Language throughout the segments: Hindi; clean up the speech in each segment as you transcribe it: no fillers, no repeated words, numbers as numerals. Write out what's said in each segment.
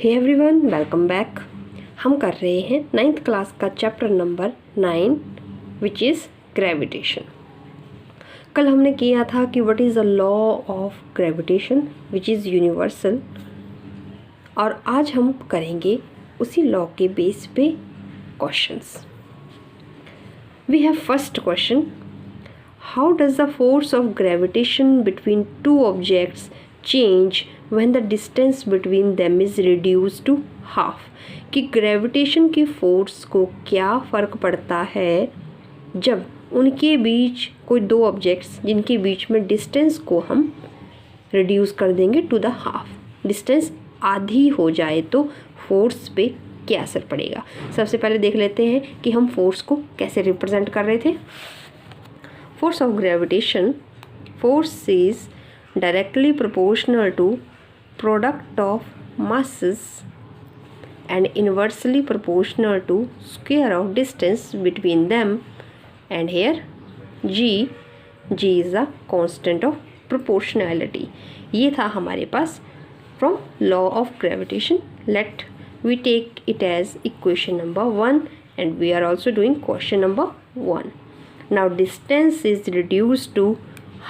Hey everyone, welcome back. हम कर रहे हैं 9th क्लास का chapter number 9 which is gravitation. कल हमने किया था कि what is the law of gravitation which is universal, और आज हम करेंगे उसी लॉ के बेस पे questions. We have first question, how does the force of gravitation between two objects change when the distance between them is reduced to half। कि ग्रेविटेशन की फोर्स को क्या फ़र्क पड़ता है जब उनके बीच कोई दो ऑब्जेक्ट्स जिनके बीच में डिस्टेंस को हम रिड्यूस कर देंगे टू द हाफ, डिस्टेंस आधी हो जाए तो फोर्स पे क्या असर पड़ेगा। सबसे पहले देख लेते हैं कि हम फोर्स को कैसे रिप्रेजेंट कर रहे थे। Force of gravitation, force is directly proportional to product of masses and inversely proportional to square of distance between them, and here g is the constant of proportionality। ये था हमारे पास from law of gravitation। Let we take it as equation number 1 and we are also doing question number 1। now distance is reduced to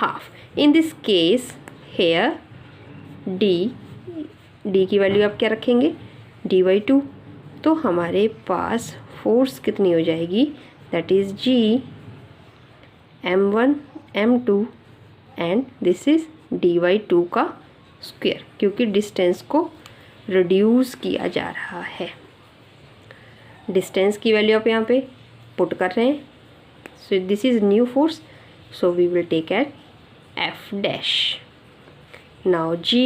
half। in this case here d की वैल्यू आप क्या रखेंगे, dy/2। तो हमारे पास फोर्स कितनी हो जाएगी, that is g m1 m2 and this is dy/2 का स्क्वायर, क्योंकि डिस्टेंस को रिड्यूस किया जा रहा है। डिस्टेंस की वैल्यू आप यहाँ पे पुट कर रहे हैं। So this is new force, so we will take at f dash. now g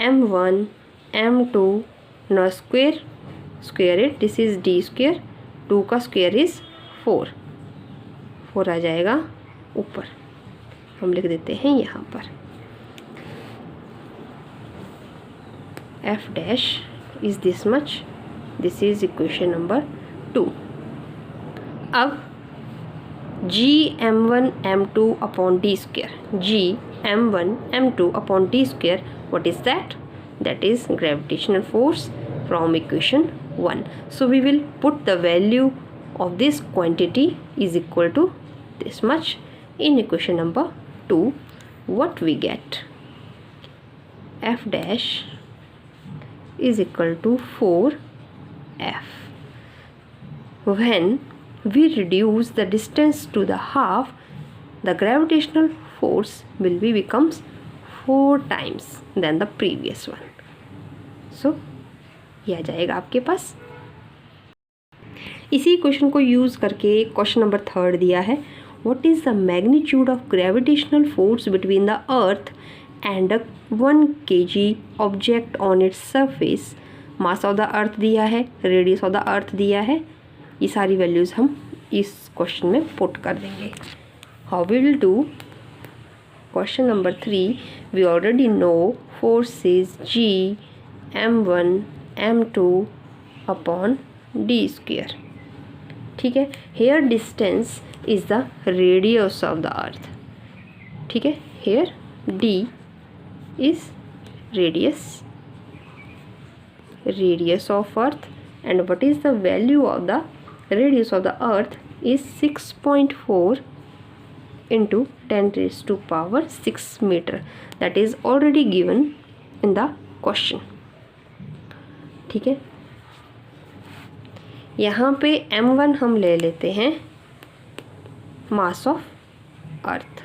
m1 m2, now square it, this is d square, 2 का स्क्वायर इज 4 आ जाएगा ऊपर, हम लिख देते हैं यहाँ पर f dash is this much, this is equation number 2। अब g m1 m2 upon d square, g m1 m2 upon d square, what is that? That is gravitational force from equation 1। so we will put the value of this quantity is equal to this much in equation number 2। what we get, f dash is equal to 4f when we reduce the distance to the half, the gravitational force will be becomes 4 times than the previous one। so ये आ जाएगा आपके पास। इसी क्वेश्चन को यूज करके क्वेश्चन नंबर 3 दिया है, what is the magnitude of gravitational force between the earth and 1 kg object on its surface. Mass of the अर्थ दिया है, रेडियस ऑफ द अर्थ दिया है, ये सारी वैल्यूज़ हम इस क्वेश्चन में पुट कर देंगे। How we will do, question number 3 we already know force is g m1 m2 upon d square. ठीक है, here distance is the radius of the earth. ठीक है, here d is radius of earth, and what is the value of the radius of the earth is 6.4 into 10 raised to power 6 meter, that is already given in the question। ठीक है, यहाँ पे m1 हम ले लेते हैं मास ऑफ अर्थ।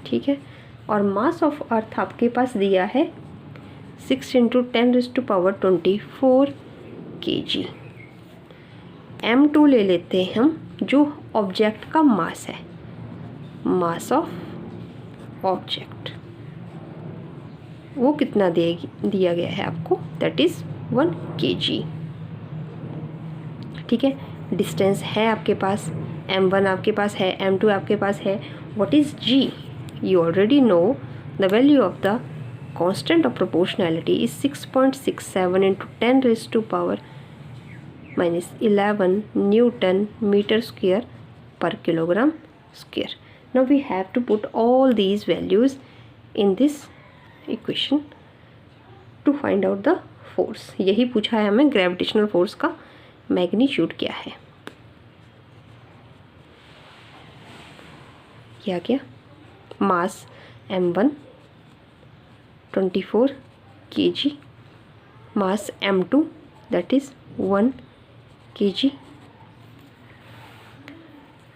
ठीक है, और मास ऑफ अर्थ आपके पास दिया है 6 into 10 raised to power 24 kg। m2 ले लेते हैं हम, जो ऑब्जेक्ट का मास है, मास ऑफ ऑब्जेक्ट, वो कितना दिया गया है आपको, दैट इज 1 kg। ठीक है, डिस्टेंस है आपके पास, m1 आपके पास है, m2 आपके पास है, what is g, you already know the value of the constant of proportionality is 6.67 into 10 raised to power minus 11 Newton meter square per kilogram square। now we have to put all these values in this equation two find out the force. यही पूछा है हमें, ग्रेविटेशनल फोर्स का मैग्नीट्यूड क्या है। क्या क्या, मास m1 24 kg, mass m2 that is 1 kg,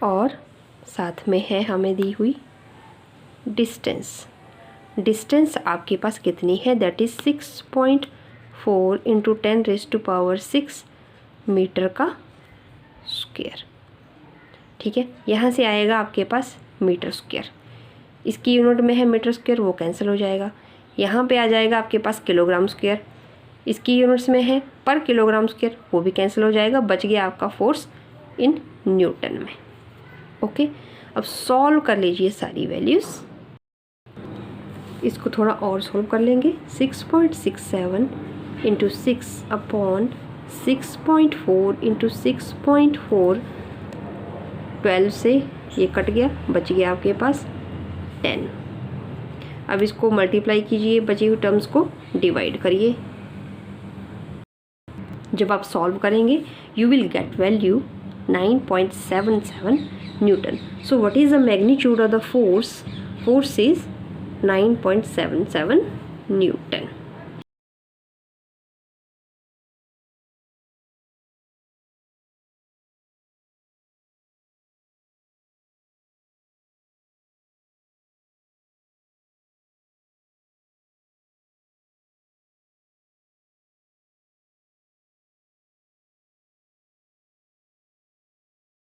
और साथ में है हमें दी हुई डिस्टेंस। डिस्टेंस आपके पास कितनी है, दैट इज़ 6.4 इंटू 10⁻6 मीटर का स्क्वायर। ठीक है, यहाँ से आएगा आपके पास मीटर स्क्वायर, इसकी यूनिट में है मीटर स्क्वायर, वो कैंसिल हो जाएगा। यहाँ पे आ जाएगा आपके पास किलोग्राम स्क्वायर, इसकी यूनिट्स में है पर किलोग्राम स्क्वायर, वो भी कैंसिल हो जाएगा। बच गया आपका फोर्स इन न्यूटन में। ओके, अब सॉल्व कर लीजिए सारी वैल्यूज़। इसको थोड़ा और सॉल्व कर लेंगे। 6.67 इंटू 6/6.4 इंटू 6.4, 12 से ये कट गया, बच गया आपके पास 10। अब इसको मल्टीप्लाई कीजिए, बची हुई टर्म्स को डिवाइड करिए। जब आप सॉल्व करेंगे you will get value 9.77 Newton. So what is the magnitude of the force? Force is 9.77 Newton.